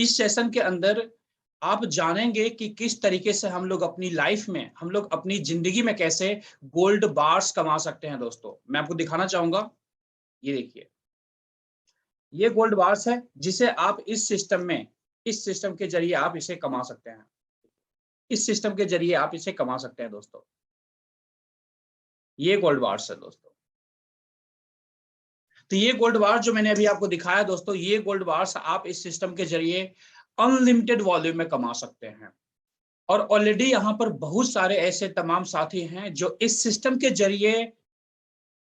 इस सेशन के अंदर आप जानेंगे कि किस तरीके से हम लोग अपनी लाइफ में, हम लोग अपनी जिंदगी में कैसे गोल्ड बार्स कमा सकते हैं। दोस्तों मैं आपको दिखाना चाहूंगा, ये देखिए, ये गोल्ड बार्स है जिसे आप इस सिस्टम के जरिए आप इसे कमा सकते हैं। इस सिस्टम के जरिए आप इसे कमा सकते हैं दोस्तों। ये गोल्ड बार्स है दोस्तों। तो ये गोल्ड बार्स जो मैंने अभी आपको दिखाया दोस्तों, ये गोल्ड बार्स आप इस सिस्टम के जरिए अनलिमिटेड वॉल्यूम में कमा सकते हैं। और ऑलरेडी यहाँ पर बहुत सारे ऐसे तमाम साथी हैं जो इस सिस्टम के जरिए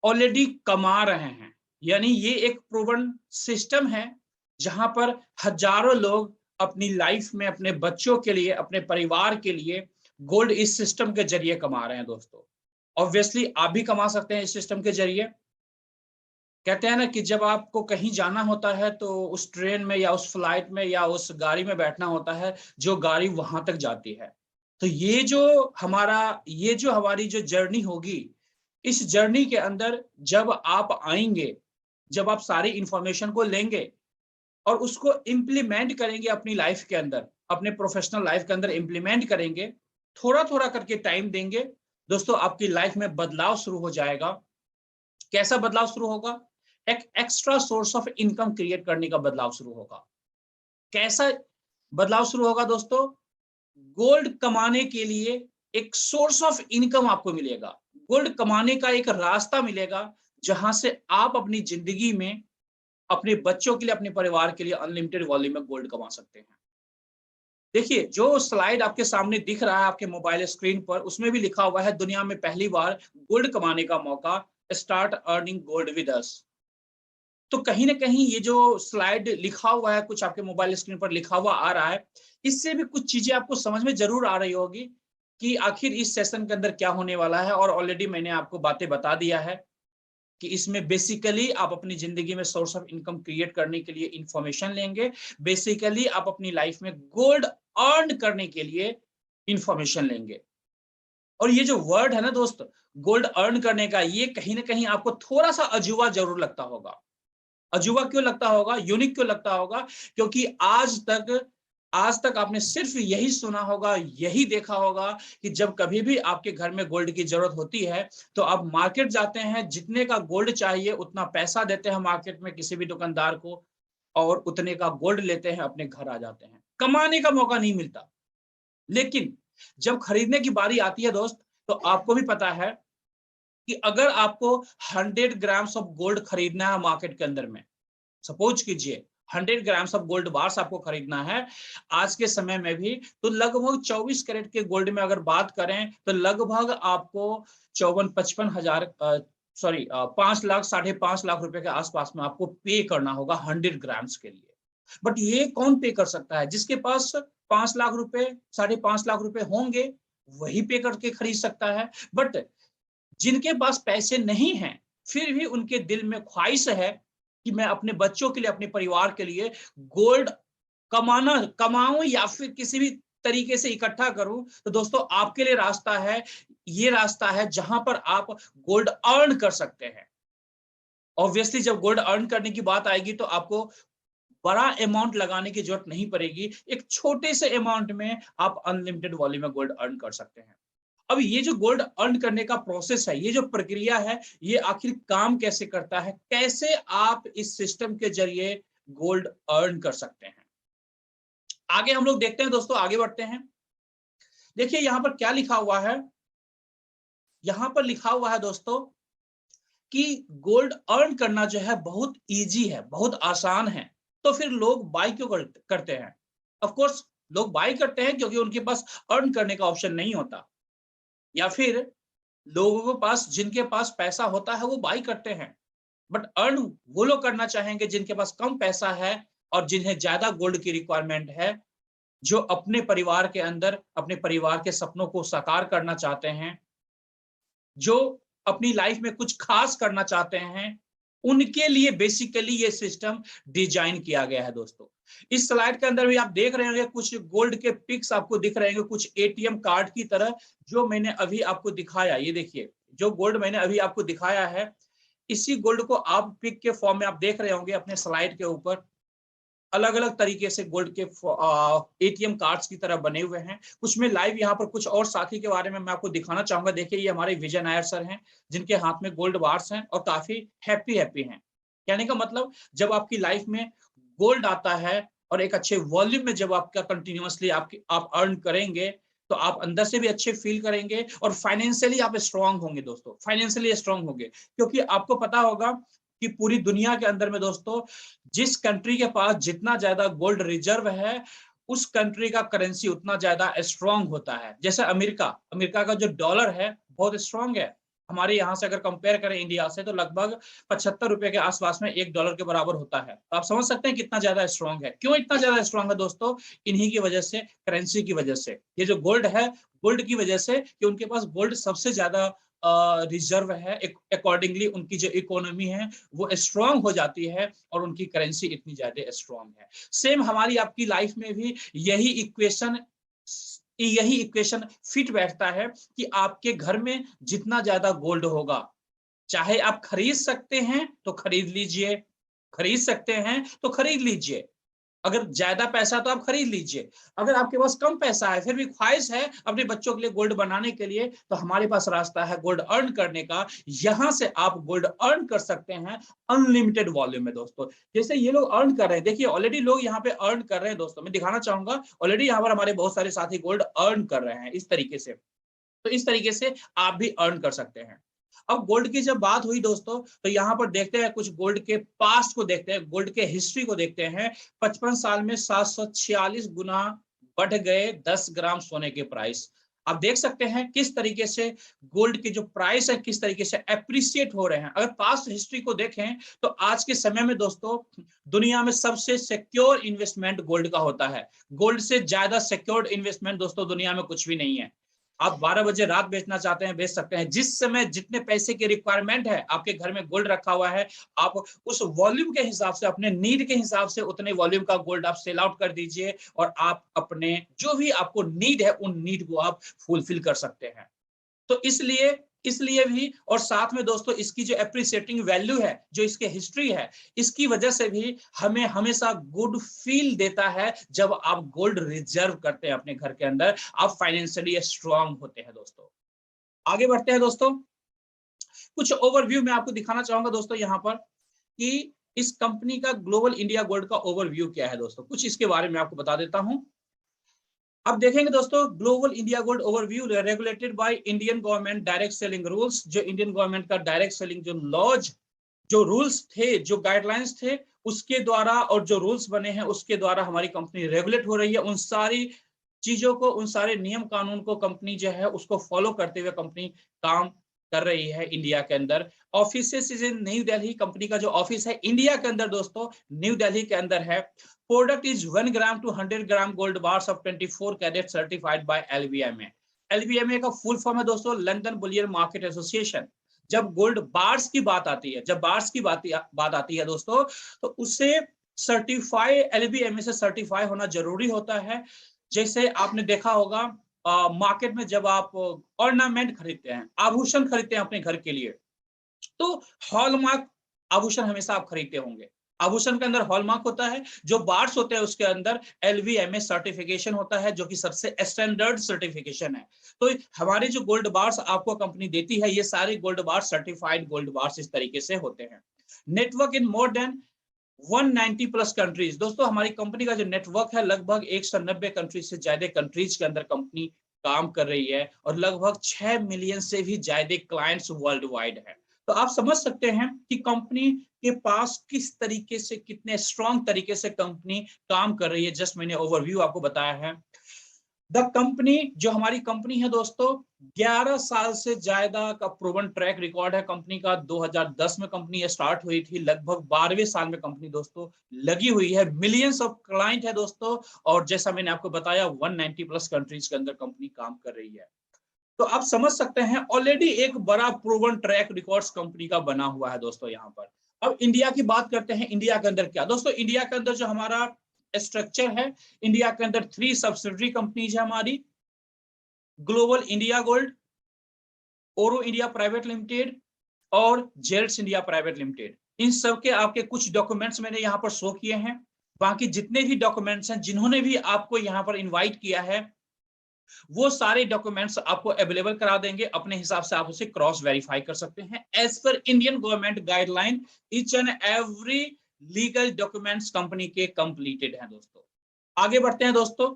ऑलरेडी कमा रहे हैं। यानी ये एक प्रूवन सिस्टम है जहां पर हजारों लोग अपनी लाइफ में अपने बच्चों के लिए, अपने परिवार के लिए गोल्ड इस सिस्टम के जरिए कमा रहे हैं दोस्तों। ऑब्वियसली आप भी कमा सकते हैं इस सिस्टम के जरिए। कहते हैं ना कि जब आपको कहीं जाना होता है तो उस ट्रेन में या उस फ्लाइट में या उस गाड़ी में बैठना होता है जो गाड़ी वहां तक जाती है। तो ये जो हमारी जो जर्नी होगी, इस जर्नी के अंदर जब आप आएंगे, जब आप सारी इंफॉर्मेशन को लेंगे और उसको इम्प्लीमेंट करेंगे अपनी लाइफ के अंदर, अपने प्रोफेशनल लाइफ के अंदर इम्प्लीमेंट करेंगे, थोड़ा थोड़ा करके टाइम देंगे दोस्तों, आपकी लाइफ में बदलाव शुरू हो जाएगा। कैसा बदलाव शुरू होगा? एक extra source of income create करने का बदलाव शुरू होगा। कैसा बदलाव शुरू होगा दोस्तों? गोल्ड कमाने के लिए एक सोर्स ऑफ इनकम आपको मिलेगा। गोल्ड कमाने का एक रास्ता मिलेगा जहां से आप अपनी जिंदगी में अपने बच्चों के लिए, अपने परिवार के लिए अनलिमिटेड वॉल्यूम में गोल्ड कमा सकते हैं। देखिए, जो स्लाइड आपके सामने दिख रहा है आपके मोबाइल स्क्रीन पर, उसमें भी लिखा हुआ है दुनिया में पहली बार गोल्ड कमाने का मौका, start earning gold with us. तो कहीं ना कहीं ये जो स्लाइड लिखा हुआ है, कुछ आपके मोबाइल स्क्रीन पर लिखा हुआ आ रहा है, इससे भी कुछ चीजें आपको समझ में जरूर आ रही होगी कि आखिर इस सेशन के अंदर क्या होने वाला है। और ऑलरेडी मैंने आपको बातें बता दिया है कि इसमें बेसिकली आप अपनी जिंदगी में सोर्स ऑफ इनकम क्रिएट करने के लिए इंफॉर्मेशन लेंगे। बेसिकली आप अपनी लाइफ में गोल्ड अर्न करने के लिए इंफॉर्मेशन लेंगे। और ये जो वर्ड है ना दोस्त, गोल्ड अर्न करने का, ये कहीं ना कहीं आपको थोड़ा सा अजूबा जरूर लगता होगा। अजूबा क्यों लगता होगा, यूनिक क्यों लगता होगा? क्योंकि आज तक आपने सिर्फ यही सुना होगा, यही देखा होगा कि जब कभी भी आपके घर में गोल्ड की जरूरत होती है तो आप मार्केट जाते हैं, जितने का गोल्ड चाहिए उतना पैसा देते हैं मार्केट में किसी भी दुकानदार को, और उतने का गोल्ड लेते हैं, अपने घर आ जाते हैं। कमाने का मौका नहीं मिलता। लेकिन जब खरीदने की बारी आती है दोस्त, तो आपको भी पता है कि अगर आपको 100 ग्राम्स ऑफ गोल्ड खरीदना है मार्केट के अंदर में, सपोज कीजिए 100 ग्राम्स ऑफ गोल्ड बार्स आपको खरीदना है आज के समय में भी, तो लगभग 24 कैरेट के गोल्ड में अगर बात करें तो लगभग आपको 54-55 हजार, सॉरी 5 लाख, 5.5 लाख रुपए के आसपास में आपको पे करना होगा 100 ग्राम्स के लिए। बट ये कौन पे कर सकता है? जिसके पास 5 लाख रुपए, 5.5 लाख रुपए होंगे, वही पे करके खरीद सकता है। बट जिनके पास पैसे नहीं हैं, फिर भी उनके दिल में ख्वाहिश है कि मैं अपने बच्चों के लिए, अपने परिवार के लिए गोल्ड कमाऊं या फिर किसी भी तरीके से इकट्ठा करूं, तो दोस्तों आपके लिए रास्ता है, ये रास्ता है जहां पर आप गोल्ड अर्न कर सकते हैं। ऑब्वियसली जब गोल्ड अर्न करने की बात आएगी तो आपको बड़ा अमाउंट लगाने की जरूरत नहीं पड़ेगी। एक छोटे से अमाउंट में आप अनलिमिटेड वॉल्यूम में गोल्ड अर्न कर सकते हैं। अब ये जो गोल्ड अर्न करने का प्रोसेस है, ये जो प्रक्रिया है, ये आखिर काम कैसे करता है, कैसे आप इस सिस्टम के जरिए गोल्ड अर्न कर सकते हैं, आगे हम लोग देखते हैं दोस्तों, आगे बढ़ते हैं। देखिए यहां पर क्या लिखा हुआ है। यहां पर लिखा हुआ है दोस्तों कि गोल्ड अर्न करना जो है बहुत इजी है, बहुत आसान है। तो फिर लोग बाय क्यों करते हैं? ऑफ कोर्स लोग बाय करते हैं क्योंकि उनके पास अर्न करने का ऑप्शन नहीं होता, या फिर लोगों के पास, जिनके पास पैसा होता है वो बाई करते हैं। बट अर्न वो लोग करना चाहेंगे जिनके पास कम पैसा है और जिन्हें ज्यादा गोल्ड की रिक्वायरमेंट है, जो अपने परिवार के अंदर अपने परिवार के सपनों को साकार करना चाहते हैं, जो अपनी लाइफ में कुछ खास करना चाहते हैं, उनके लिए बेसिकली ये सिस्टम डिजाइन किया गया है दोस्तों। इस स्लाइड के अंदर भी आप देख रहे होंगे कुछ गोल्ड के पिक्स आपको दिख रहे होंगे, कुछ एटीएम कार्ड की तरह, जो मैंने अभी आपको दिखाया। ये देखिए, जो गोल्ड मैंने अभी आपको दिखाया है, इसी गोल्ड को आप पिक के फॉर्म में आप देख रहे होंगे अपने स्लाइड के ऊपर। अलग अलग तरीके से गोल्ड के एटीएम कार्ड्स की तरह बने हुए हैं। कुछ में लाइव यहाँ पर कुछ और साथी के बारे में मैं आपको दिखाना चाहूंगा। देखिए ये हमारे विजय नायर सर हैं जिनके हाथ में गोल्ड बार्स हैं और काफी हैप्पी हैं। कहने का मतलब जब आपकी लाइफ में गोल्ड आता है और एक अच्छे वॉल्यूम में जब आपका कंटिन्यूअसली आप अर्न करेंगे तो आप अंदर से भी अच्छे फील करेंगे और फाइनेंशियली आप स्ट्रांग होंगे दोस्तों, फाइनेंशियली स्ट्रांग होंगे। क्योंकि आपको पता होगा कि पूरी दुनिया के अंदर में दोस्तों जिस कंट्री के पास जितना ज्यादा गोल्ड रिजर्व है उस कंट्री का करेंसी उतना ज्यादा स्ट्रांग होता है। जैसे अमेरिका का जो डॉलर है बहुत स्ट्रांग है। हमारे यहाँ से अगर कंपेयर करें इंडिया से तो लगभग 75 रुपए के आसपास में $1 के बराबर होता है। तो आप समझ सकते हैं कितना ज्यादा स्ट्रांग है। क्यों इतना ज्यादा स्ट्रांग है दोस्तों? इन्हीं की वजह से, करेंसी की वजह से। ये जो गोल्ड है, गोल्ड की वजह से कि उनके पास गोल्ड सबसे ज्यादा रिजर्व है, अकॉर्डिंगली उनकी जो इकोनॉमी है वो स्ट्रांग हो जाती है और उनकी करेंसी इतनी ज्यादा स्ट्रांग है। सेम हमारी आपकी लाइफ में भी यही इक्वेशन फिट बैठता है कि आपके घर में जितना ज्यादा गोल्ड होगा, चाहे आप खरीद सकते हैं तो खरीद लीजिए, खरीद सकते हैं तो खरीद लीजिए। अगर ज्यादा पैसा तो आप खरीद लीजिए। अगर आपके पास कम पैसा है फिर भी ख्वाहिश है अपने बच्चों के लिए गोल्ड बनाने के लिए, तो हमारे पास रास्ता है गोल्ड अर्न करने का। यहां से आप गोल्ड अर्न कर सकते हैं अनलिमिटेड वॉल्यूम में दोस्तों। जैसे ये लोग अर्न कर रहे हैं, देखिए ऑलरेडी लोग यहाँ पे अर्न कर रहे हैं दोस्तों। मैं दिखाना चाहूंगा, ऑलरेडी यहाँ पर हमारे बहुत सारे साथी गोल्ड अर्न कर रहे हैं इस तरीके से। तो इस तरीके से आप भी अर्न कर सकते हैं। अब गोल्ड की जब बात हुई दोस्तों तो यहाँ पर देखते हैं कुछ गोल्ड के पास्ट को देखते हैं, गोल्ड के हिस्ट्री को देखते हैं। 55 साल में 746 गुना बढ़ गए 10 ग्राम सोने के प्राइस। आप देख सकते हैं किस तरीके से गोल्ड के जो प्राइस है किस तरीके से एप्रिसिएट हो रहे हैं। अगर पास्ट हिस्ट्री को देखें तो आज के समय में दोस्तों दुनिया में सबसे सिक्योर इन्वेस्टमेंट गोल्ड का होता है। गोल्ड से ज्यादा सिक्योर्ड इन्वेस्टमेंट दोस्तों दुनिया में कुछ भी नहीं है। आप 12 बजे रात बेचना चाहते हैं बेच सकते हैं। जिस समय जितने पैसे की रिक्वायरमेंट है आपके घर में गोल्ड रखा हुआ है, आप उस वॉल्यूम के हिसाब से, अपने नीड के हिसाब से उतने वॉल्यूम का गोल्ड आप सेल आउट कर दीजिए और आप अपने जो भी आपको नीड है उन नीड को आप फुलफिल कर सकते हैं। तो इसलिए भी, और साथ में दोस्तों इसकी जो एप्रिसिएटिंग वैल्यू है, जो इसके हिस्ट्री है, इसकी वजह से भी हमें हमेशा गुड फील देता है जब आप गोल्ड रिजर्व करते हैं अपने घर के अंदर, आप फाइनेंशियली स्ट्रांग होते हैं दोस्तों। आगे बढ़ते हैं दोस्तों, कुछ ओवरव्यू मैं आपको दिखाना चाहूंगा दोस्तों यहाँ पर कि इस कंपनी का ग्लोबल इंडिया गोल्ड का ओवरव्यू क्या है दोस्तों। कुछ इसके बारे में आपको बता देता हूं। अब देखेंगे दोस्तों global India gold overview, regulated by Indian government direct selling rules. जो इंडियन गवर्नमेंट का डायरेक्ट सेलिंग जो लॉज, जो रूल्स थे, जो गाइडलाइंस थे, उसके द्वारा और जो रूल्स बने हैं उसके द्वारा हमारी कंपनी रेगुलेट हो रही है। उन सारी चीजों को, उन सारे नियम कानून को कंपनी जो है उसको फॉलो करते हुए कंपनी काम कर रही है इंडिया के अंदर। Office is in new Delhi, company का जो ऑफिस है इंडिया के अंदर दोस्तों न्यू दिल्ली के अंदर है। Product is 1 gram to 100 gram gold bars of 24 carat certified by LBMA। LBMA का फुल फॉर्म है दोस्तों लंदन बुलियन मार्केट एसोसिएशन। जब गोल्ड बार्स की बात आती है, जब बार्स की बात आती है दोस्तों, तो उससे सर्टिफाई, LBMA से सर्टिफाई होना जरूरी होता है। जैसे आपने देखा होगा मार्केट में जब आप ऑर्नामेंट खरीदते हैं, आभूषण खरीदते हैं अपने घर के लिए, तो हॉलमार्क आभूषण हमेशा आप खरीदते होंगे। आभूषण के अंदर हॉलमार्क होता है, जो बार्स होते हैं उसके अंदर LVMA सर्टिफिकेशन होता है, जो कि सबसे स्टैंडर्ड सर्टिफिकेशन है। तो हमारे जो गोल्ड बार्स आपको कंपनी देती है, ये सारे gold bars certified gold bars इस तरीके से होते हैं। नेटवर्क इन मोर देन 190 प्लस कंट्रीज। दोस्तों हमारी कंपनी का जो नेटवर्क है लगभग 190 कंट्रीज से ज्यादा कंट्रीज के अंदर कंपनी काम कर रही है और लगभग 6 मिलियन से भी ज्यादा क्लाइंट्स वर्ल्ड वाइड है। तो आप समझ सकते हैं कि कंपनी के पास किस तरीके से, कितने स्ट्रॉन्ग तरीके से कंपनी काम कर रही है। जस्ट मैंने ओवरव्यू आपको बताया है। द कंपनी, जो हमारी कंपनी है दोस्तों, 11 साल से ज्यादा का प्रूवन ट्रैक रिकॉर्ड है कंपनी का। 2010 में कंपनी स्टार्ट हुई थी, लगभग 12वें साल में कंपनी दोस्तों लगी हुई है। मिलियंस ऑफ क्लाइंट है दोस्तों, और जैसा मैंने आपको बताया 190 प्लस कंट्रीज के अंदर कंपनी काम कर रही है। तो आप समझ सकते हैं ऑलरेडी एक बड़ा प्रूवन ट्रैक रिकॉर्ड्स कंपनी का बना हुआ है दोस्तों यहाँ पर। अब इंडिया की बात करते हैं। इंडिया के अंदर क्या दोस्तों, इंडिया के अंदर जो हमारा स्ट्रक्चर है, इंडिया के अंदर 3 सब्सिडरी कंपनीज है हमारी। ग्लोबल इंडिया गोल्ड, ओरो इंडिया प्राइवेट लिमिटेड और जेल्स इंडिया प्राइवेट लिमिटेड। इन सब के आपके कुछ डॉक्यूमेंट्स मैंने यहाँ पर शो किए हैं। बाकी जितने भी डॉक्यूमेंट्स हैं, जिन्होंने भी आपको यहाँ पर इनवाइट किया है, वो सारे डॉक्यूमेंट्स आपको अवेलेबल करा देंगे। अपने हिसाब से आप उसे क्रॉस वेरीफाई कर सकते हैं। As per Indian government guideline, each and every legal documents company के कंप्लीटेड हैं दोस्तों। आगे बढ़ते हैं दोस्तों।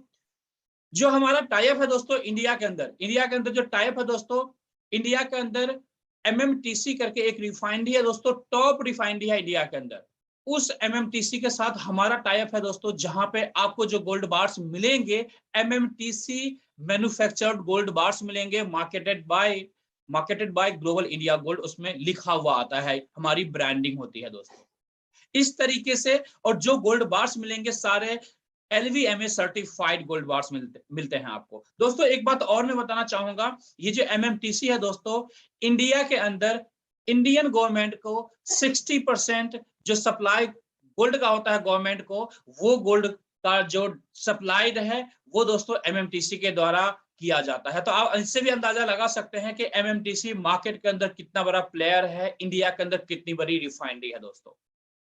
जो हमारा टाइप है दोस्तों इंडिया के अंदर जो टाइप है दोस्तों, इंडिया के अंदर एमएमटीसी करके एक रिफाइनरी है दोस्तों, टॉप रिफाइनरी है इंडिया के अंदर। उस एमएमटीसी के साथ हमारा टाइप है दोस्तों, जहां पे आपको जो गोल्ड बार्स मिलेंगे, एमएमटीसी मैन्युफैक्चर्ड गोल्ड बार्स मिलेंगे, marketed bye global India gold, उसमें लिखा हुआ आता है, हमारी ब्रांडिंग होती है दोस्तों इस तरीके से। और जो गोल्ड बार्स मिलेंगे सारे LVMA सर्टिफाइड गोल्ड बार्स मिलते हैं आपको दोस्तों। एक बात और मैं बताना चाहूंगा, ये जो एमएमटीसी है दोस्तों, इंडिया के अंदर इंडियन गवर्नमेंट को 60% जो सप्लाई गोल्ड का होता है गवर्नमेंट को, वो गोल्ड का जो सप्लाइड है वो दोस्तों एमएमटीसी के द्वारा किया जाता है। तो आप इससे भी अंदाजा लगा सकते हैं कि एमएमटीसी मार्केट के अंदर कितना बड़ा प्लेयर है, इंडिया के अंदर कितनी बड़ी रिफाइनरी है दोस्तों।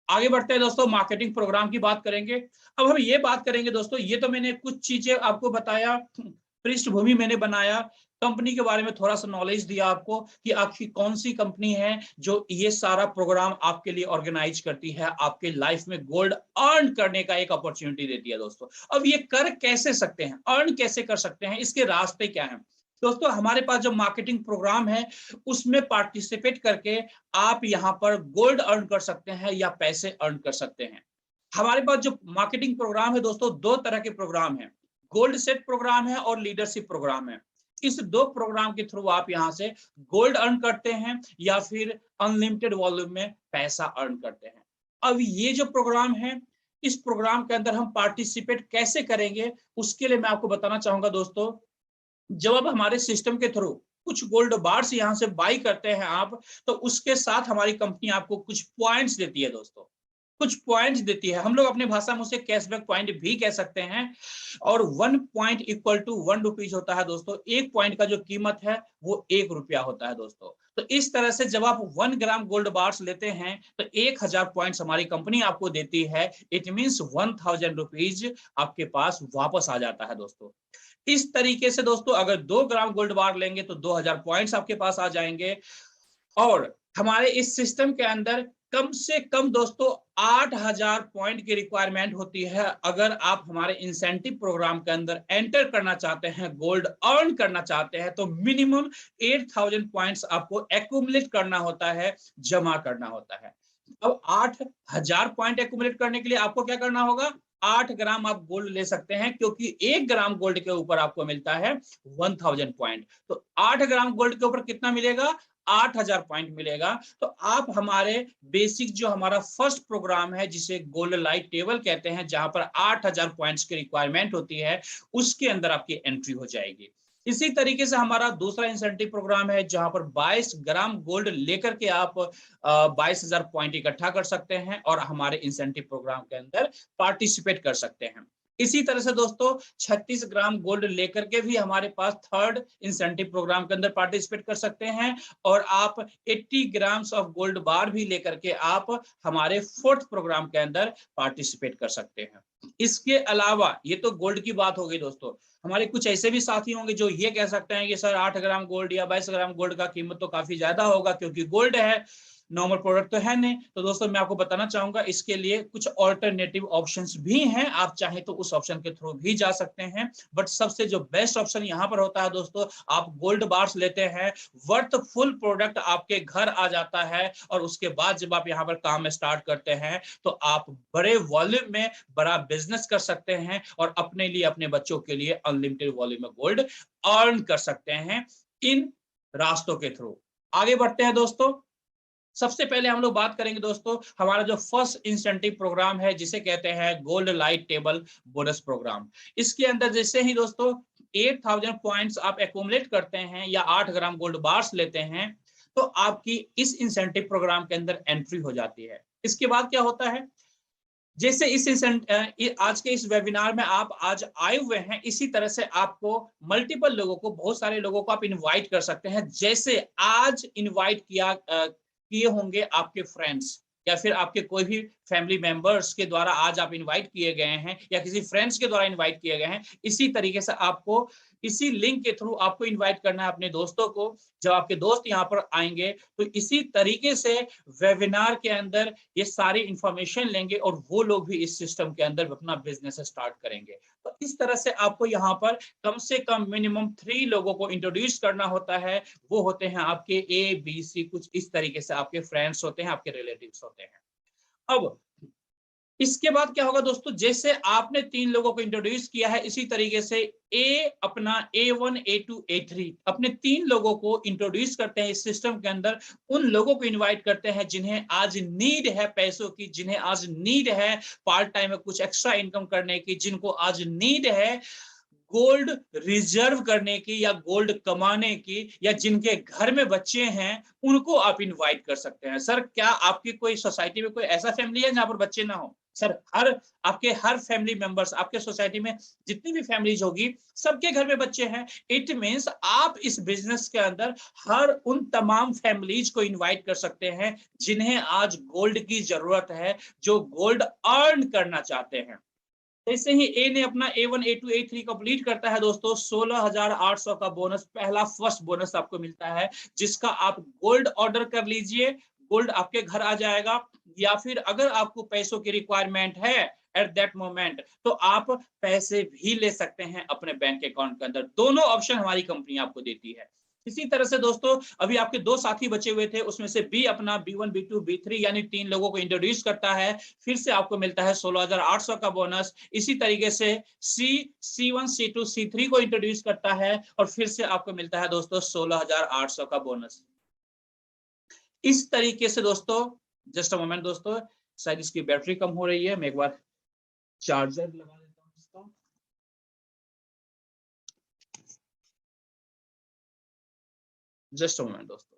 आगे बढ़ते हैं दोस्तों, मार्केटिंग प्रोग्राम की बात करेंगे। अब हम ये बात करेंगे दोस्तों, ये तो मैंने कुछ चीजें आपको बताया, पृष्ठभूमि मैंने बनाया, कंपनी के बारे में थोड़ा सा नॉलेज दिया आपको कि आपकी कौन सी कंपनी है जो ये सारा प्रोग्राम आपके लिए ऑर्गेनाइज करती है, आपके लाइफ में गोल्ड अर्न करने का एक अपॉर्चुनिटी देती है दोस्तों। अब ये कर कैसे सकते हैं, अर्न कैसे कर सकते हैं, इसके रास्ते क्या हैं दोस्तों। हमारे पास जो मार्केटिंग प्रोग्राम है उसमें पार्टिसिपेट करके आप यहाँ पर गोल्ड अर्न कर सकते हैं या पैसे अर्न कर सकते हैं। हमारे पास जो मार्केटिंग प्रोग्राम है दोस्तों, दो तरह के प्रोग्राम है, गोल्ड सेट प्रोग्राम है और लीडरशिप प्रोग्राम है। इस दो प्रोग्राम के थ्रू आप यहाँ से गोल्ड अर्न करते हैं या फिर अनलिमिटेड वॉल्यूम में पैसा अर्न करते हैं। अब ये जो प्रोग्राम है, इस प्रोग्राम के अंदर हम पार्टिसिपेट कैसे करेंगे, उसके लिए मैं आपको बताना चाहूंगा दोस्तों। जब आप हमारे सिस्टम के थ्रू कुछ गोल्ड बार्स यहाँ से बाई करते हैं आप, तो उसके साथ हमारी कंपनी आपको कुछ पॉइंट्स देती है दोस्तों, कुछ पॉइंट्स देती है। हम लोग अपनी भाषा में उसे कैशबैक पॉइंट भी कह सकते हैं। और 1 पॉइंट इक्वल टू 1 रुपीज होता है दोस्तों। एक पॉइंट का जो कीमत है वो 1 रुपया होता है दोस्तों। तो इस तरह से जब आप 1 ग्राम गोल्ड बार्स लेते हैं तो 1000 पॉइंट्स हमारी कंपनी आपको देती है। इट मीन्स 1000 रुपीज आपके पास वापस आ जाता है दोस्तों। इस तरीके से दोस्तों अगर 2 ग्राम गोल्ड बार लेंगे तो 2000 पॉइंट्स आपके पास आ जाएंगे। और हमारे इस सिस्टम के अंदर कम से कम दोस्तों 8000 पॉइंट की रिक्वायरमेंट होती है। अगर आप हमारे इंसेंटिव प्रोग्राम के अंदर एंटर करना चाहते हैं, गोल्ड अर्न करना चाहते हैं, तो मिनिमम 8000 पॉइंट्स आपको एक्यूमुलेट करना होता है, जमा करना होता है। अब 8000 पॉइंट एक्यूमुलेट करने के लिए आपको क्या करना होगा, 8 ग्राम आप गोल्ड ले सकते हैं, क्योंकि 1 ग्राम गोल्ड के ऊपर आपको मिलता है 1000 पॉइंट। तो 8 ग्राम गोल्ड के ऊपर कितना मिलेगा, 8000 पॉइंट मिलेगा। तो आप हमारे बेसिक जो हमारा फर्स्ट प्रोग्राम है, जिसे गोल्ड लाइट टेबल कहते हैं, जहां पर 8000 पॉइंट्स की रिक्वायरमेंट होती है, उसके अंदर आपकी एंट्री हो जाएगी। इसी तरीके से हमारा दूसरा इंसेंटिव प्रोग्राम है, जहां पर 22 ग्राम गोल्ड लेकर के आप 22000 पॉइंट इकट्ठा कर सकते हैं और हमारे इंसेंटिव प्रोग्राम के अंदर पार्टिसिपेट कर सकते हैं। इसी तरह से दोस्तों 36 ग्राम गोल्ड लेकर के भी हमारे पास थर्ड इंसेंटिव प्रोग्राम के अंदर पार्टिसिपेट कर सकते हैं। और आप 80 ग्राम्स ऑफ गोल्ड बार भी लेकर के आप हमारे फोर्थ प्रोग्राम के अंदर पार्टिसिपेट कर सकते हैं। इसके अलावा ये तो गोल्ड की बात हो गई दोस्तों। हमारे कुछ ऐसे भी साथी होंगे जो ये कह सकते हैं कि सर 8 ग्राम गोल्ड या 22 ग्राम गोल्ड का कीमत तो काफी ज्यादा होगा, क्योंकि गोल्ड है, नॉर्मल प्रोडक्ट तो है नहीं। तो दोस्तों मैं आपको बताना चाहूंगा, इसके लिए कुछ ऑल्टरनेटिव ऑप्शंस भी हैं। आप चाहें तो उस ऑप्शन के थ्रू भी जा सकते हैं, बट सबसे जो बेस्ट ऑप्शन यहाँ पर होता है दोस्तों, आप गोल्ड बार्स लेते हैं, वर्थ फुल प्रोडक्ट आपके घर आ जाता है, और उसके बाद जब आप यहाँ पर काम स्टार्ट करते हैं तो आप बड़े वॉल्यूम में बड़ा बिजनेस कर सकते हैं और अपने लिए, अपने बच्चों के लिए अनलिमिटेड वॉल्यूम में गोल्ड अर्न कर सकते हैं इन रास्तों के थ्रू। आगे बढ़ते हैं दोस्तों। सबसे पहले हम लोग बात करेंगे दोस्तों हमारा जो फर्स्ट इंसेंटिव प्रोग्राम है, जिसे कहते हैं gold light table bonus program. इसके अंदर जैसे ही दोस्तों 8000 पॉइंट्स आप एक्यूमुलेट करते हैं या 8 ग्राम गोल्ड बार्स लेते हैं, तो आपकी इस इंसेंटिव प्रोग्राम के अंदर एंट्री हो जाती है। इसके बाद क्या होता है, जैसे आज के इस वेबिनार में आप आज आए हुए हैं, इसी तरह से आपको मल्टीपल लोगों को, बहुत सारे लोगों को आप इनवाइट कर सकते हैं। जैसे आज इनवाइट किए होंगे आपके फ्रेंड्स या फिर आपके कोई भी फैमिली मेंबर्स के द्वारा आज आप इनवाइट किए गए हैं या किसी फ्रेंड्स के द्वारा इनवाइट किए गए हैं, इसी तरीके से आपको इसी लिंक के थ्रू आपको इनवाइट करना है अपने दोस्तों को। जब आपके दोस्त यहाँ पर आएंगे तो इसी तरीके से वेबिनार के अंदर ये सारी इंफॉर्मेशन लेंगे और वो लोग भी इस सिस्टम के अंदर अपना बिजनेस स्टार्ट करेंगे। तो इस तरह से आपको यहाँ पर कम से कम मिनिमम 3 लोगों को इंट्रोड्यूस करना होता है। वो होते हैं आपके ABC, कुछ इस तरीके से आपके फ्रेंड्स होते हैं, आपके रिलेटिव्स होते हैं। अब इसके बाद क्या होगा दोस्तों, जैसे आपने 3 लोगों को इंट्रोड्यूस किया है, इसी तरीके से अपना A1, A2, A3 अपने 3 लोगों को इंट्रोड्यूस करते हैं इस सिस्टम के अंदर। उन लोगों को इनवाइट करते हैं जिन्हें आज नीड है पैसों की, जिन्हें आज नीड है पार्ट टाइम में कुछ एक्स्ट्रा इनकम करने की, जिनको आज नीड है गोल्ड रिजर्व करने की या गोल्ड कमाने की, या जिनके घर में बच्चे हैं उनको आप इनवाइट कर सकते हैं। सर क्या आपकी कोई सोसाइटी में कोई ऐसा फैमिली है जहां पर बच्चे ना हो? सर हर फैमिली मेंबर्स, आपके सोसाइटी में जितनी भी फैमिलीज होगी सबके घर में बच्चे हैं। इट मींस आप इस बिजनेस के अंदर हर उन तमाम फैमिलीज को इनवाइट कर सकते हैं जिन्हें आज गोल्ड की जरूरत है, जो गोल्ड अर्न करना चाहते हैं। जैसे ही ए ने अपना A1, A2, A3 कंप्लीट करता है दोस्तों, 16,800 का बोनस, पहला फर्स्ट बोनस आपको मिलता है, जिसका आप गोल्ड ऑर्डर कर लीजिए, गोल्ड आपके घर आ जाएगा। या फिर अगर आपको पैसों की रिक्वायरमेंट है एट दैट मोमेंट, तो आप पैसे भी ले सकते हैं अपने बैंक अकाउंट के अंदर। दोनों ऑप्शन हमारी कंपनी आपको देती है। इसी तरह से दोस्तों अभी आपके 2 साथी बचे हुए थे, उसमें से बी अपना B1, B2, B3 यानी 3 लोगों को इंट्रोड्यूस करता है, फिर से आपको मिलता है 16,800 का बोनस। इसी तरीके से C1, C2, C3 को इंट्रोड्यूस करता है और फिर से आपको मिलता है दोस्तों 16,800 का बोनस। इस तरीके से दोस्तों, जस्ट अ मोमेंट दोस्तों, शायद इसकी बैटरी कम हो रही है, मैं एक बार चार्जर लगा देता हूं इसका। जस्ट अ मोमेंट दोस्तों।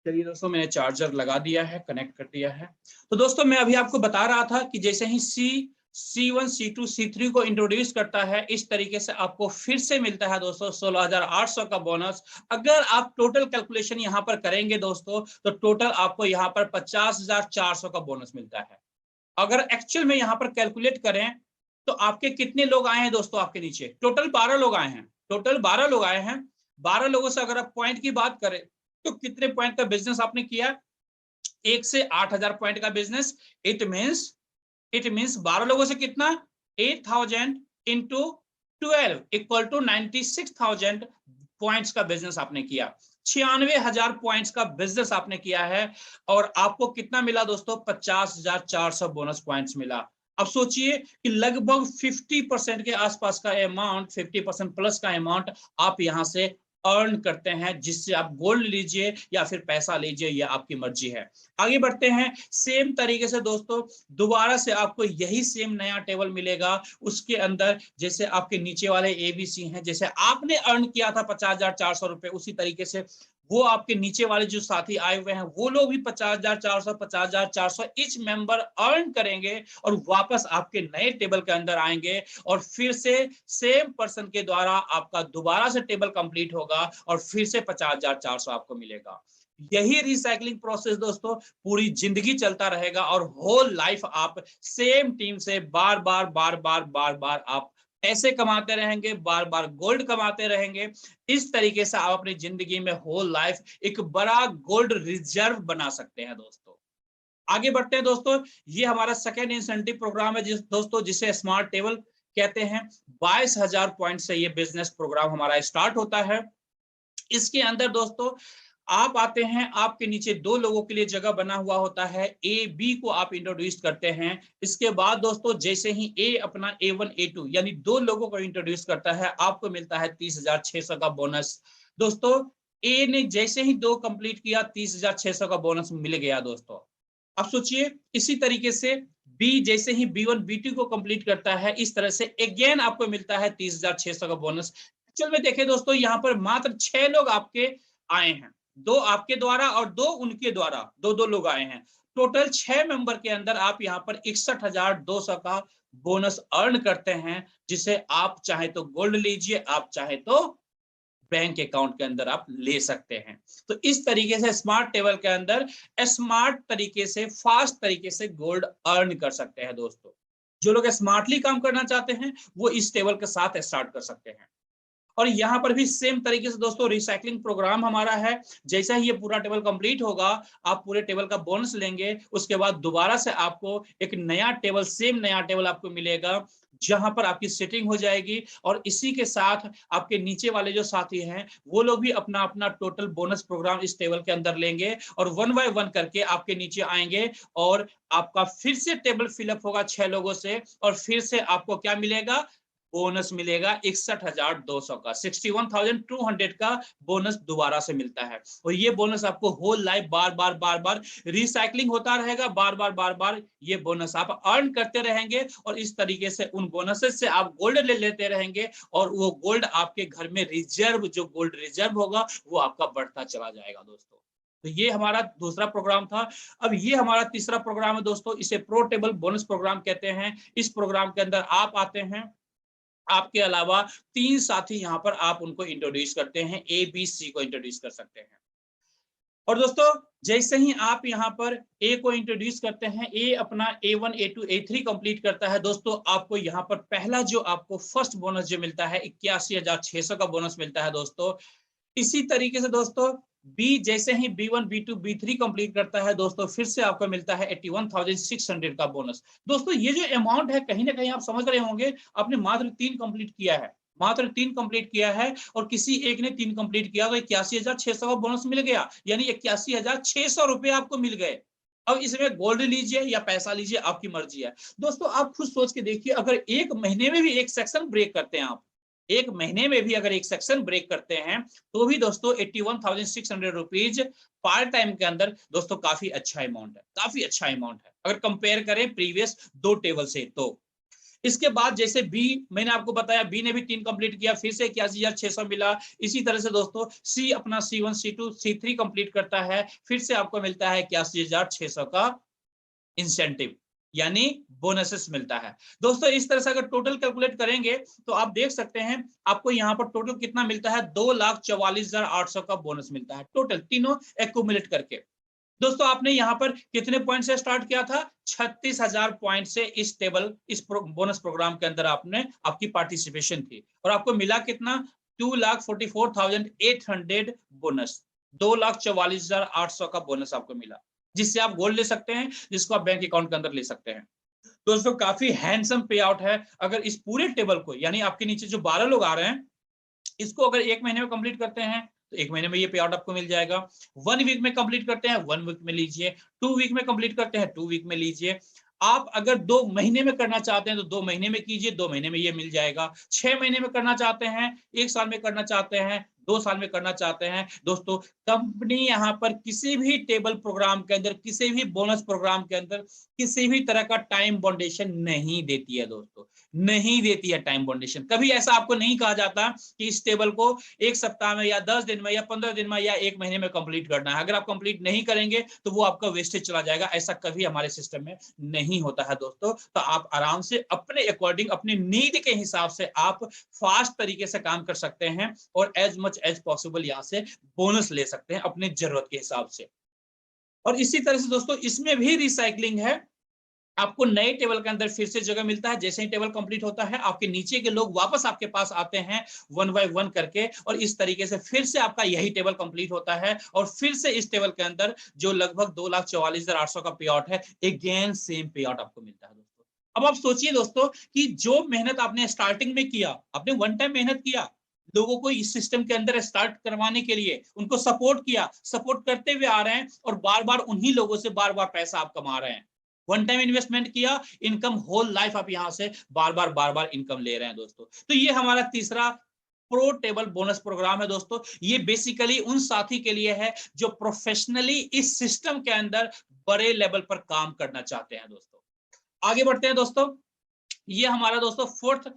चलिए दोस्तों, मैंने चार्जर लगा दिया है, कनेक्ट कर दिया है। तो दोस्तों मैं अभी आपको बता रहा था कि जैसे ही C1, C2, C3 को इंट्रोड्यूस करता है, इस तरीके से आपको फिर से मिलता है दोस्तों 16,800 का बोनस। अगर आप टोटल कैलकुलेशन यहाँ पर करेंगे दोस्तों, तो टोटल आपको यहाँ पर 50,400 का बोनस मिलता है। अगर एक्चुअल में यहाँ पर कैलकुलेट करें तो आपके कितने लोग आए हैं दोस्तों, आपके नीचे टोटल 12 लोग आए हैं, टोटल 12 लोग आए हैं। 12 लोगों से अगर आप पॉइंट की बात करें तो कितने पॉइंट का बिजनेस आपने किया? 1 से 8,000 पॉइंट का बिजनेस। इट मींस 12 लोगों से कितना? 8,000 इंटू 12 इक्वल टू 96,000 पॉइंट्स का बिजनेस आपने किया। 96,000 पॉइंट्स का बिजनेस आपने किया है और आपको कितना मिला दोस्तों? 50,400 बोनस पॉइंट्स मिला। अब सोचिए कि लगभग 50% के आसपास का अमाउंट, 50% प्लस का अमाउंट आप यहां से अर्न करते हैं, जिससे आप गोल्ड लीजिए या फिर पैसा लीजिए, यह आपकी मर्जी है। आगे बढ़ते हैं। सेम तरीके से दोस्तों दोबारा से आपको यही सेम नया टेबल मिलेगा। उसके अंदर जैसे आपके नीचे वाले ABC हैं, जैसे आपने अर्न किया था 50,400 रुपए, उसी तरीके से वो आपके नीचे वाले जो साथी आए हुए हैं वो लोग भी 50,400 ईच मेंबर अर्न करेंगे और वापस आपके नए टेबल के अंदर आएंगे और फिर से सेम पर्सन के द्वारा आपका दोबारा से टेबल कंप्लीट होगा और फिर से 50,400 आपको मिलेगा। यही रिसाइकलिंग प्रोसेस दोस्तों पूरी जिंदगी चलता रहेगा और होल लाइफ आप सेम टीम से बार बार आप पैसे कमाते रहेंगे, बार बार गोल्ड कमाते रहेंगे। इस तरीके से आप अपनी जिंदगी में होल लाइफ एक बड़ा गोल्ड रिजर्व बना सकते हैं दोस्तों। आगे बढ़ते हैं दोस्तों। ये हमारा सेकेंड इंसेंटिव प्रोग्राम है दोस्तों, जिसे स्मार्ट टेबल कहते हैं। 22,000 पॉइंट से ये बिजनेस प्रोग्राम हमारा स्टार्ट होता है। इसके अंदर दोस्तों आप आते हैं, आपके नीचे 2 लोगों के लिए जगह बना हुआ होता है। A-B को आप इंट्रोड्यूस करते हैं। इसके बाद दोस्तों जैसे ही A अपना A1, A2 यानी 2 लोगों को इंट्रोड्यूस करता है, आपको मिलता है 30,600 का बोनस। दोस्तों A ने जैसे ही 2 कंप्लीट किया, 30,600 का बोनस मिल गया दोस्तों। अब सोचिए इसी तरीके से B जैसे ही B1, B2 को कंप्लीट करता है, इस तरह से अगेन आपको मिलता है 30,600 का बोनस। एक्चुअल में देखें दोस्तों, यहाँ पर मात्र 6 लोग आपके आए हैं, 2 आपके द्वारा और 2 उनके द्वारा, 2 लोग आए हैं। टोटल 6 मेंबर के अंदर आप यहाँ पर 61,200 का बोनस अर्न करते हैं, जिसे आप चाहे तो गोल्ड लीजिए, आप चाहे तो बैंक अकाउंट के अंदर आप ले सकते हैं। तो इस तरीके से स्मार्ट टेबल के अंदर स्मार्ट तरीके से, फास्ट तरीके से गोल्ड अर्न कर सकते हैं दोस्तों। जो लोग स्मार्टली काम करना चाहते हैं वो इस टेबल के साथ स्टार्ट कर सकते हैं। और यहाँ पर भी सेम तरीके से दोस्तों रिसाइकलिंग प्रोग्राम हमारा है। जैसा ही ये पूरा टेबल कंप्लीट होगा, आप पूरे टेबल का बोनस लेंगे, उसके बाद दोबारा से आपको एक नया टेबल, सेम नया टेबल आपको मिलेगा, जहां पर आपकी सेटिंग हो जाएगी। और इसी के साथ आपके नीचे वाले जो साथी हैं वो लोग भी अपना अपना टोटल बोनस प्रोग्राम इस टेबल के अंदर लेंगे और 1 बाय 1 करके आपके नीचे आएंगे और आपका फिर से टेबल फिलअप होगा 6 लोगों से और फिर से आपको क्या मिलेगा, बोनस मिलेगा 61,200 का, 61,200 का बोनस दोबारा से मिलता है। और ये बोनस आपको होल लाइफ बार बार रिसाइकलिंग होता रहेगा, बार बार ये बोनस आप अर्न करते रहेंगे और इस तरीके से उन बोनसेस से आप गोल्ड ले लेते रहेंगे और वो गोल्ड आपके घर में रिजर्व, जो गोल्ड रिजर्व होगा वो आपका बढ़ता चला जाएगा दोस्तों। तो ये हमारा दूसरा प्रोग्राम था। अब ये हमारा तीसरा प्रोग्राम है दोस्तों, इसे प्रो टेबल बोनस प्रोग्राम कहते हैं। इस प्रोग्राम के अंदर आप आते हैं, आपके अलावा 3 साथी यहाँ पर आप उनको इंट्रोड्यूस करते हैं, ए बी सी को इंट्रोड्यूस कर सकते हैं। और दोस्तों जैसे ही आप यहाँ पर ए को इंट्रोड्यूस करते हैं, ए अपना A1 A2 A3 कंप्लीट करता है दोस्तों, आपको यहाँ पर पहला जो आपको फर्स्ट बोनस जो मिलता है 81,600 का बोनस मिलता है दोस्तों। इसी तरीके से दोस्तों बी जैसे ही B1 B2 B3 कंप्लीट करता है दोस्तों, फिर से आपको मिलता है 81,600 का बोनस। दोस्तों ये जो अमाउंट है कहीं ना कहीं आप समझ रहे होंगे, आपने मात्र 3 कंप्लीट किया है, मात्र 3 कंप्लीट किया है और किसी एक ने 3 कंप्लीट किया तो 81,600 का बोनस मिल गया, यानी 81,600 रुपए आपको मिल गए। अब इसमें गोल्ड लीजिए या पैसा लीजिए, आपकी मर्जी है। दोस्तों आप खुद सोच के देखिए, अगर एक महीने में भी एक सेक्शन ब्रेक करते हैं आप, एक महीने में भी अगर एक सेक्शन ब्रेक करते हैं तो भी दोस्तों 81,600 रुपीज पार्ट टाइम के अंदर दोस्तों काफी अच्छा अमाउंट है, काफी अच्छा अमाउंट है अगर कंपेयर करें प्रीवियस 2 टेबल से। तो इसके बाद जैसे बी, मैंने आपको बताया बी ने भी 3 कंप्लीट किया, फिर से 81,600 मिला। इसी तरह से दोस्तों सी अपना C1 C2 C3 कंप्लीट करता है, फिर से आपको मिलता है 81,600 का इंसेंटिव, यानी बोनसेस मिलता है। दोस्तों इस तरह से अगर टोटल कैलकुलेट करेंगे तो आप देख सकते हैं आपको यहाँ पर टोटल कितना मिलता है, 2,44,800 का बोनस मिलता है टोटल, तीनों एक्यूमुलेट करके। दोस्तों आपने यहाँ पर कितने पॉइंट से स्टार्ट किया था, 36,000 पॉइंट से इस टेबल, इस बोनस प्रोग्राम के अंदर आपने, आपकी पार्टिसिपेशन थी और आपको मिला कितना, 2,44,800 बोनस, 2,44,800 का बोनस आपको मिला, जिससे आप गोल्ड ले सकते हैं, जिसको आप बैंक अकाउंट के अंदर ले सकते हैं। दोस्तों काफी हैंडसम पे आउट है। अगर इस पूरे टेबल को, यानी आपके नीचे जो 12 लोग आ रहे हैं, इसको अगर 1 महीने में कंप्लीट करते हैं तो 1 महीने में ये पे आउट आपको मिल जाएगा। 1 वीक में कंप्लीट करते हैं 1 वीक में लीजिए, 2 वीक में कंप्लीट करते हैं 2 वीक में लीजिए। आप अगर 2 महीने में करना चाहते हैं तो 2 महीने में कीजिए, 2 महीने में ये मिल जाएगा। 6 महीने में करना चाहते हैं, 1 साल में करना चाहते हैं, 2 साल में करना चाहते हैं, दोस्तों कंपनी यहाँ पर किसी भी टेबल प्रोग्राम के अंदर, किसी भी बोनस प्रोग्राम के अंदर किसी भी तरह का टाइम बाउंडेशन नहीं देती है दोस्तों, नहीं देती है टाइम बाउंडेशन। कभी ऐसा आपको नहीं कहा जाता कि इस टेबल को 1 सप्ताह में या 10 दिन में या 15 दिन में या 1 महीने में कंप्लीट करना है। अगर आप कंप्लीट नहीं करेंगे तो वो आपका वेस्टेज चला जाएगा, ऐसा कभी हमारे सिस्टम में नहीं होता है दोस्तों। तो आप आराम से अपने अकॉर्डिंग, अपनी नीड के हिसाब से आप फास्ट तरीके से काम कर सकते हैं और एज मच एज पॉसिबल यहाँ से बोनस ले सकते हैं अपने जरूरत के हिसाब से। और इसी तरह से दोस्तों इसमें भी रिसाइकलिंग है, आपको नए टेबल के अंदर फिर से जगह मिलता है। जैसे ही टेबल कंप्लीट होता है आपके नीचे के लोग वापस आपके पास आते हैं 1 बाय 1 करके, और इस तरीके से फिर से आपका यही टेबल कंप्लीट होता है और फिर से इस टेबल के अंदर जो लगभग 2,44,800 का पे आउट है, अगेन सेम पे आउट आपको मिलता है दोस्तों। अब आप सोचिए दोस्तों कि जो मेहनत आपने स्टार्टिंग में किया, आपने वन टाइम मेहनत किया, लोगों को इस सिस्टम के अंदर स्टार्ट करवाने के लिए उनको सपोर्ट किया, सपोर्ट करते हुए आ रहे हैं और बार बार उन्हीं लोगों से बार बार पैसा आप कमा रहे हैं। वन टाइम इन्वेस्टमेंट किया, इनकम होल लाइफ आप यहां से बार बार इनकम ले रहे हैं दोस्तों। तो ये हमारा तीसरा प्रो टेबल बोनस प्रोग्राम है दोस्तों। ये बेसिकली उन साथी के लिए है जो प्रोफेशनली इस सिस्टम के अंदर बड़े लेवल पर काम करना चाहते हैं दोस्तों। आगे बढ़ते हैं दोस्तों, ये हमारा दोस्तों फोर्थ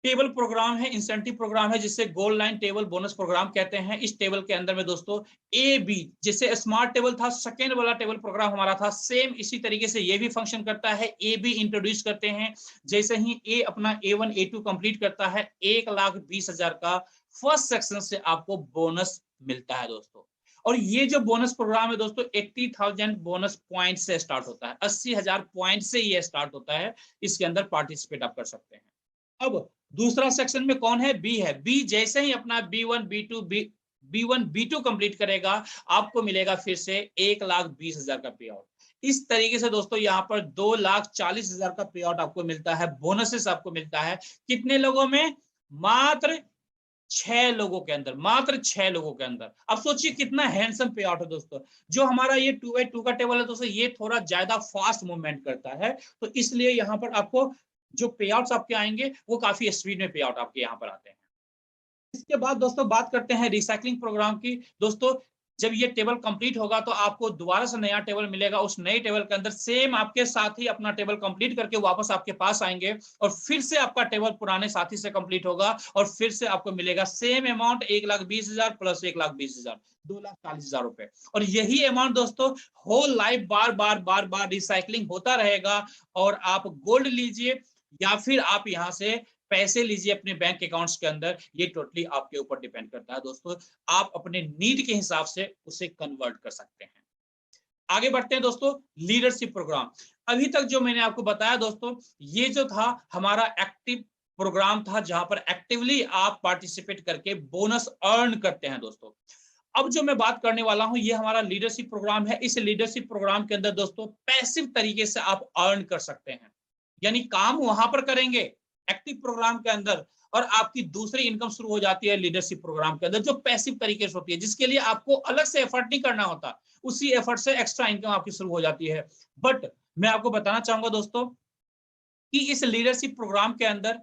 टेबल प्रोग्राम है, इंसेंटिव प्रोग्राम है, जिसे gold line table bonus program कहते हैं। इस टेबल के अंदर में दोस्तों ए बी, जैसे स्मार्ट टेबल था, सेकेंड वाला टेबल प्रोग्राम हमारा था, सेम इसी तरीके से ये भी फंक्शन करता है। ए बी इंट्रोड्यूस करते हैं, जैसे ही ए अपना A1 A2 कंप्लीट करता है 1,20,000 का फर्स्ट सेक्शन से आपको बोनस मिलता है दोस्तों। और ये जो बोनस प्रोग्राम है दोस्तों 80,000 बोनस पॉइंट से स्टार्ट होता है, 80,000 पॉइंट से ये स्टार्ट होता है। इसके अंदर पार्टिसिपेट आप कर सकते हैं। अब दूसरा सेक्शन में कौन है? बी है। बी जैसे ही अपना B1 B2 कंप्लीट करेगा, आपको मिलेगा फिर से 1,20,000 का पे आउट। इस तरीके से दोस्तों यहाँ पर 2,40,000 का पे आउट आपको मिलता है, बोनसेस आपको मिलता है। कितने लोगों में? मात्र 6 लोगों के अंदर, मात्र 6 लोगों के अंदर। अब सोचिए कितना हैंडसम पे आउट है दोस्तों। जो हमारा ये 2x2 का टेबल है दोस्तों, ये थोड़ा ज्यादा फास्ट मूवमेंट करता है, तो इसलिए यहाँ पर आपको जो पे आउट्स आपके आएंगे वो काफी स्पीड में पे आउट आपके यहाँ पर आते हैं। इसके बाद दोस्तों बात करते हैं रिसाइकलिंग प्रोग्राम की। दोस्तों जब ये टेबल कंप्लीट होगा तो आपको दोबारा से नया टेबल मिलेगा। उस नए टेबल के अंदर सेम आपके साथी अपना टेबल कंप्लीट करके वापस आपके पास आएंगे और फिर से आपका टेबल पुराने साथी से कंप्लीट होगा और फिर से आपको मिलेगा सेम अमाउंट 1,20,000 प्लस 1,20,000, 2,40,000 रुपए। और यही अमाउंट दोस्तों होल लाइफ बार बार बार बार रिसाइकलिंग होता रहेगा। और आप गोल्ड लीजिए या फिर आप यहाँ से पैसे लीजिए अपने बैंक अकाउंट्स के अंदर, ये टोटली आपके ऊपर डिपेंड करता है दोस्तों। आप अपने नीड के हिसाब से उसे कन्वर्ट कर सकते हैं। आगे बढ़ते हैं दोस्तों, लीडरशिप प्रोग्राम। अभी तक जो मैंने आपको बताया दोस्तों, ये जो था हमारा एक्टिव प्रोग्राम था, जहां पर एक्टिवली आप पार्टिसिपेट करके बोनस अर्न करते हैं दोस्तों। अब जो मैं बात करने वाला हूं, ये हमारा लीडरशिप प्रोग्राम है। इस लीडरशिप प्रोग्राम के अंदर दोस्तों पैसिव तरीके से आप अर्न कर सकते हैं, यानी काम वहां पर करेंगे एक्टिव प्रोग्राम के अंदर, और आपकी दूसरी इनकम शुरू हो जाती है लीडरशिप प्रोग्राम के अंदर, जो पैसिव तरीके से होती है, जिसके लिए आपको अलग से एफर्ट नहीं करना होता। उसी एफर्ट से एक्स्ट्रा इनकम आपकी शुरू हो जाती है। बट मैं आपको बताना चाहूंगा दोस्तों कि इस लीडरशिप प्रोग्राम के अंदर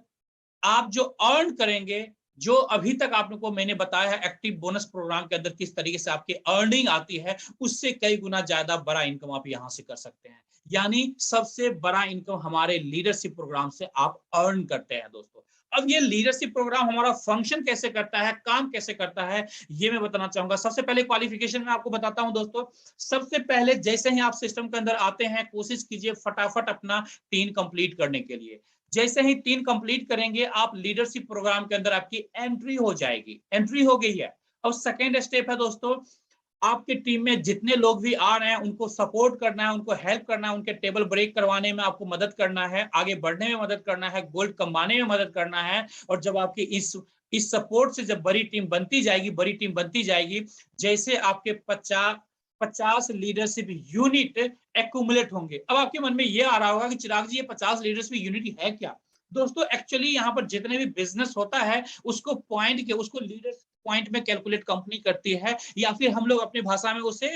आप जो अर्न करेंगे, जो अभी तक आपको मैंने बताया है एक्टिव बोनस प्रोग्राम के अंदर किस तरीके से आपकी अर्निंग आती है, उससे कई गुना ज्यादा बड़ा इनकम आप यहां से कर सकते हैं। यानी सबसे बड़ा इनकम हमारे लीडरशिप प्रोग्राम से आप अर्न करते हैं दोस्तों। अब ये लीडरशिप प्रोग्राम हमारा फंक्शन कैसे करता है, काम कैसे करता है, ये मैं बताना चाहूंगा। सबसे पहले क्वालिफिकेशन में आपको बताता हूं दोस्तों। सबसे पहले जैसे ही आप सिस्टम के अंदर आते हैं, कोशिश कीजिए फटाफट अपना 3 कंप्लीट करने के लिए। जैसे ही 3 कंप्लीट करेंगे, आप लीडरशिप प्रोग्राम के अंदर आपकी एंट्री हो जाएगी। एंट्री हो गई है। अब सेकेंड स्टेप है दोस्तों, आपके टीम में जितने लोग भी आ रहे हैं उनको सपोर्ट करना है, उनको हेल्प करना है, उनके टेबल ब्रेक करवाने में आपको मदद करना है, आगे बढ़ने में मदद करना है, गोल्ड कमाने में मदद करना है। और जब आपकी इस सपोर्ट से जब बड़ी टीम बनती जाएगी, जैसे आपके 50 लीडरशिप यूनिट एक्यूमुलेट होंगे। अब आपके मन में ये आ रहा होगा कि चिराग जी ये 50 लीडरशिप यूनिट है क्या? दोस्तों एक्चुअली यहाँ पर जितने भी बिजनेस होता है उसको लीडर्स पॉइंट में कैलकुलेट कंपनी करती है, या फिर हम लोग अपनी भाषा में उसे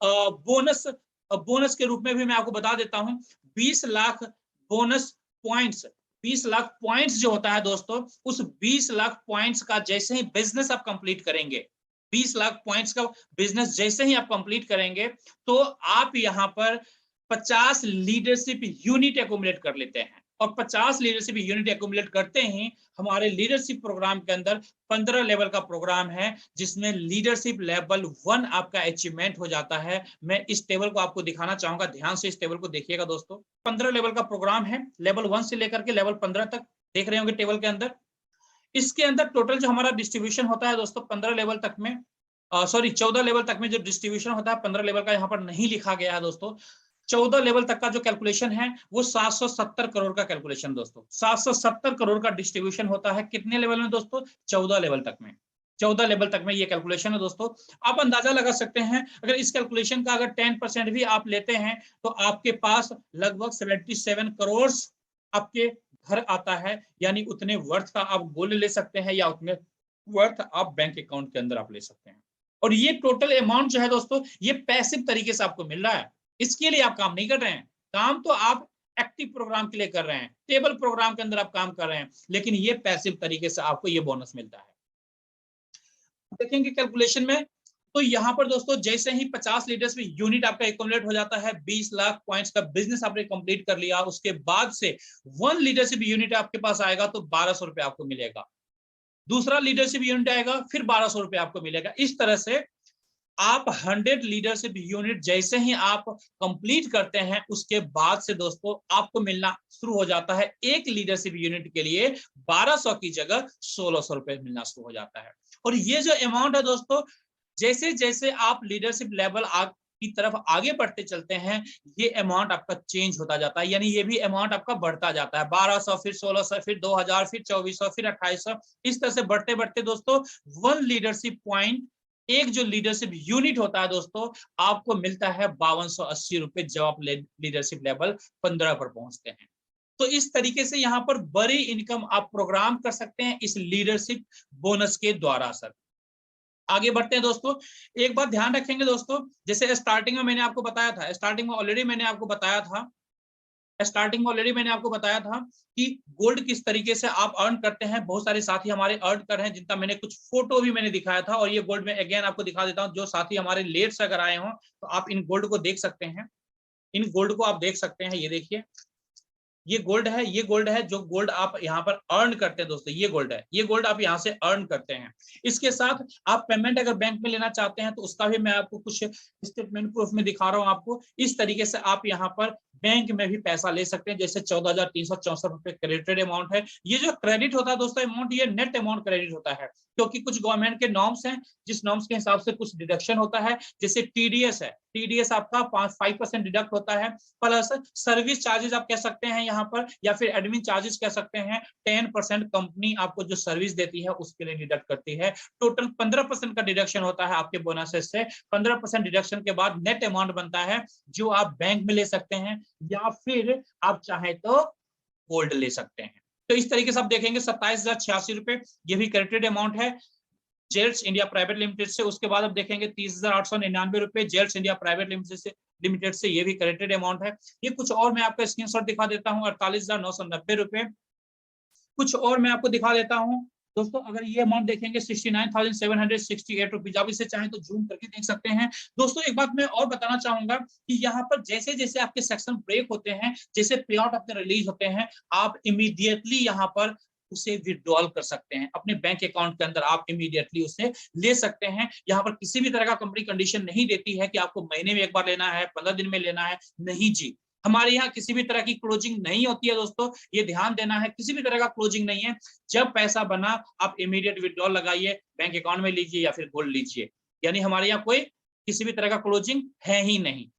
बोनस के रूप में भी मैं आपको बता देता हूं। 20 lakh bonus points, 20 lakh points जो होता है दोस्तों, उस 20 लाख पॉइंट्स का जैसे ही बिजनेस आप कंप्लीट करेंगे, 20 लाख पॉइंट्स का बिजनेस जैसे ही आप कंप्लीट करेंगे, तो आप यहाँ पर 50 लीडरशिप यूनिट एक्यूमुलेट कर लेते हैं। और 50 लीडरशिप यूनिट एक्यूमुलेट करते ही हमारे लीडरशिप प्रोग्राम के अंदर 15 लेवल का प्रोग्राम है, जिसमें लीडरशिप लेवल 1 आपका अचीवमेंट हो जाता है। मैं इस टेबल को आपको दिखाना चाहूंगा, ध्यान से इस टेबल को देखिएगा दोस्तों। 15 लेवल का प्रोग्राम है, लेवल 1 से लेकर के लेवल 15 तक देख रहे होंगे टेबल के अंदर। इसके अंदर टोटल जो हमारा डिस्ट्रीब्यूशन होता है दोस्तों 15 लेवल तक में, 14 लेवल तक में जो डिस्ट्रीब्यूशन होता है, 15 लेवल का यहाँ पर नहीं लिखा गया है दोस्तों। 14 लेवल तक का जो कैलकुलेशन है वो 770 करोड़ का कैलकुलेशन दोस्तों, 770 करोड़ का डिस्ट्रीब्यूशन होता है। कितने लेवल में दोस्तों? 14 लेवल तक में। 14 लेवल तक में ये कैलकुलेशन है दोस्तों। आप अंदाजा लगा सकते हैं, अगर इस कैलकुलेशन का अगर 10% भी आप लेते हैं तो आपके पास लगभग 77 करोड़ आपके घर आता है। यानी उतने वर्थ का आप गोल्ड ले सकते हैं, या उतने वर्थ आप बैंक अकाउंट के अंदर आप ले सकते हैं। और ये टोटल अमाउंट जो है दोस्तों, ये पैसिव तरीके से आपको मिल रहा है। इसके लिए आप काम नहीं कर रहे हैं, काम तो आप एक्टिव प्रोग्राम के लिए कर रहे हैं, टेबल प्रोग्राम के अंदर आप काम कर रहे हैं, लेकिन ये पैसिव तरीके से आपको ये बोनस मिलता है। देखेंगे कैलकुलेशन में, तो यहाँ पर दोस्तों जैसे ही 50 लीडर्स में यूनिट आपका एक्यूमुलेट हो जाता है, 20 लाख पॉइंट्स का बिजनेस आपने कंप्लीट कर लिया, उसके बाद से 1 लीडरशिप यूनिट आपके पास आएगा तो 1200 रुपए आपको मिलेगा। दूसरा लीडरशिप यूनिट आएगा, फिर 1200 रुपए आपको मिलेगा। इस तरह से आप 100 लीडरशिप यूनिट जैसे ही आप कंप्लीट करते हैं, उसके बाद से दोस्तों आपको मिलना शुरू हो जाता है, एक लीडरशिप यूनिट के लिए 1200 की जगह 1600 रुपए मिलना शुरू हो जाता है। और ये जो अमाउंट है दोस्तों, जैसे जैसे आप लीडरशिप लेवल की तरफ आगे बढ़ते चलते हैं, ये अमाउंट आपका चेंज होता जाता है, यानी ये भी अमाउंट आपका बढ़ता जाता है, 1200, फिर 1600, फिर 2000, फिर 2400, फिर 2800, इस तरह से बढ़ते बढ़ते दोस्तों वन लीडरशिप पॉइंट, एक जो लीडरशिप यूनिट होता है दोस्तों, आपको मिलता है 5280 रुपए, जब आप लीडरशिप लेवल 15 पर पहुंचते हैं। तो इस तरीके से यहाँ पर बड़ी इनकम आप प्रोग्राम कर सकते हैं इस लीडरशिप बोनस के द्वारा। सर आगे बढ़ते हैं दोस्तों, एक बात ध्यान रखेंगे दोस्तों, जैसे स्टार्टिंग में मैंने आपको बताया था, स्टार्टिंग में ऑलरेडी मैंने आपको बताया था, कि गोल्ड किस तरीके से आप अर्न करते हैं। बहुत सारे साथी हमारे अर्न कर रहे हैं, जिनका मैंने कुछ फोटो भी मैंने दिखाया था, और ये गोल्ड में अगेन आपको दिखा देता हूं। जो साथी हमारे लेट से अगर आए हों तो आप इन गोल्ड को देख सकते हैं, इन गोल्ड को आप देख सकते हैं। ये देखिए, ये गोल्ड है, ये गोल्ड है, जो गोल्ड आप यहाँ पर अर्न करते हैं दोस्तों, ये गोल्ड है, ये गोल्ड आप यहाँ से अर्न करते हैं। इसके साथ आप पेमेंट अगर बैंक में लेना चाहते हैं तो उसका भी मैं आपको कुछ स्टेटमेंट प्रूफ में दिखा रहा हूँ आपको। इस तरीके से आप यहाँ पर बैंक में भी पैसा ले सकते हैं, जैसे 14,364 रुपए क्रेडिटेड अमाउंट है। ये जो क्रेडिट होता है दोस्तों अमाउंट, ये नेट अमाउंट क्रेडिट होता है, क्योंकि कुछ गवर्नमेंट के नॉर्म्स हैं, जिस नॉर्म्स के हिसाब से कुछ डिडक्शन होता है। जैसे टीडीएस है, टीडीएस आपका 5% डिडक्ट होता है, प्लस सर्विस चार्जेस आप कह सकते हैं यहाँ पर, या फिर एडमिन चार्जेस कह सकते हैं। 10% कंपनी आपको जो सर्विस देती है उसके लिए डिडक्ट करती है। टोटल 15% का डिडक्शन होता है आपके बोनसेस से। 15% डिडक्शन के बाद नेट अमाउंट बनता है, जो आप बैंक में ले सकते हैं, या फिर आप चाहे तो गोल्ड ले सकते हैं। तो इस तरीके से आप देखेंगे 27,086 रुपए, ये भी क्रेडिटेड अमाउंट है जेल्स इंडिया प्राइवेट लिमिटेड से। उसके बाद आप देखेंगे 30,899 रुपए जेल्स इंडिया प्राइवेट लिमिटेड से, ये भी क्रेडिटेड अमाउंट है। ये कुछ और मैं आपको स्क्रीनशॉट दिखा देता हूँ, 48,990 रुपए। कुछ और मैं आपको दिखा देता हूँ दोस्तों, अगर ये अमाउंट देखेंगे 69,768 रुपीज, आप इसे चाहें तो जूम करके देख सकते हैं। दोस्तों एक बात मैं और बताना चाहूंगा कि यहाँ पर जैसे जैसे आपके सेक्शन ब्रेक होते हैं, जैसे पे आउट अपने रिलीज होते हैं, आप इमीडिएटली यहाँ पर उसे विड्रॉल कर सकते हैं अपने बैंक अकाउंट के अंदर, आप इमीडिएटली उसे ले सकते हैं। यहाँ पर किसी भी तरह का कंपनी कंडीशन नहीं देती है कि आपको महीने में एक बार लेना है, 15 दिन में लेना है, नहीं जी। हमारे यहाँ किसी भी तरह की क्लोजिंग नहीं होती है दोस्तों, ये ध्यान देना है, किसी भी तरह का क्लोजिंग नहीं है। जब पैसा बना आप इमीडिएट विड्रॉल लगाइए, बैंक अकाउंट में लीजिए या फिर गोल्ड लीजिए, यानी हमारे यहाँ कोई किसी भी तरह का क्लोजिंग है ही नहीं।